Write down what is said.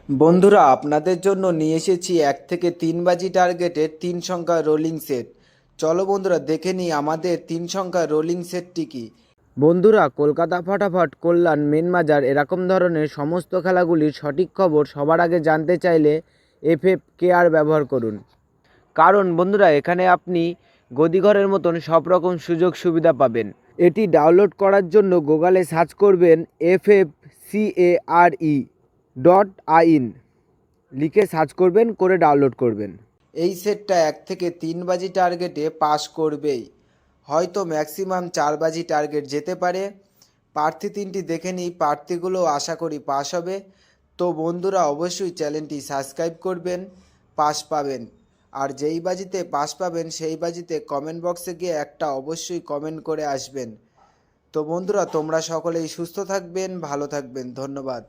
বন্ধুরা, আপনাদের জন্য নিয়ে এসেছি 1 থেকে 3 বাজি টার্গেটের 3 সংখ্যার রোলিং সেট। চলো বন্ধুরা, দেখে নিই আমাদের 3 সংখ্যার রোলিং সেটটি কি। বন্ধুরা, কলকাতা ফাটাফাট, কল্যাণ, মেন বাজার এরকম ধরনের সমস্ত খেলাগুলির সঠিক খবর সবার আগে জানতে চাইলে FFKR ব্যবহার করুন। কারণ বন্ধুরা, এখানে আপনি গদিঘরের মতন সব রকম সুযোগ সুবিধা পাবেন। এটি ডাউনলোড করার জন্য গুগলে সার্চ করবেন FFCARE.in, লিখে সার্চ করবেন, করে ডাউনলোড করবেন। এই সেটটা 1 থেকে 3 বাজি টার্গেটে পাস করবেই, হয়তো ম্যাক্সিমাম 4 বাজি টার্গেট যেতে পারে। প্রার্থী 3টি দেখে নিই, প্রার্থীগুলো আশা করি পাস হবে। তো বন্ধুরা, অবশ্যই চ্যানেলটি সাবস্ক্রাইব করবেন, পাস পাবেন। আর যেই বাজিতে পাস পাবেন সেই বাজিতে কমেন্ট বক্সে গিয়ে একটা অবশ্যই কমেন্ট করে আসবেন। তো বন্ধুরা, তোমরা সকলেই সুস্থ থাকবেন, ভালো থাকবেন, ধন্যবাদ।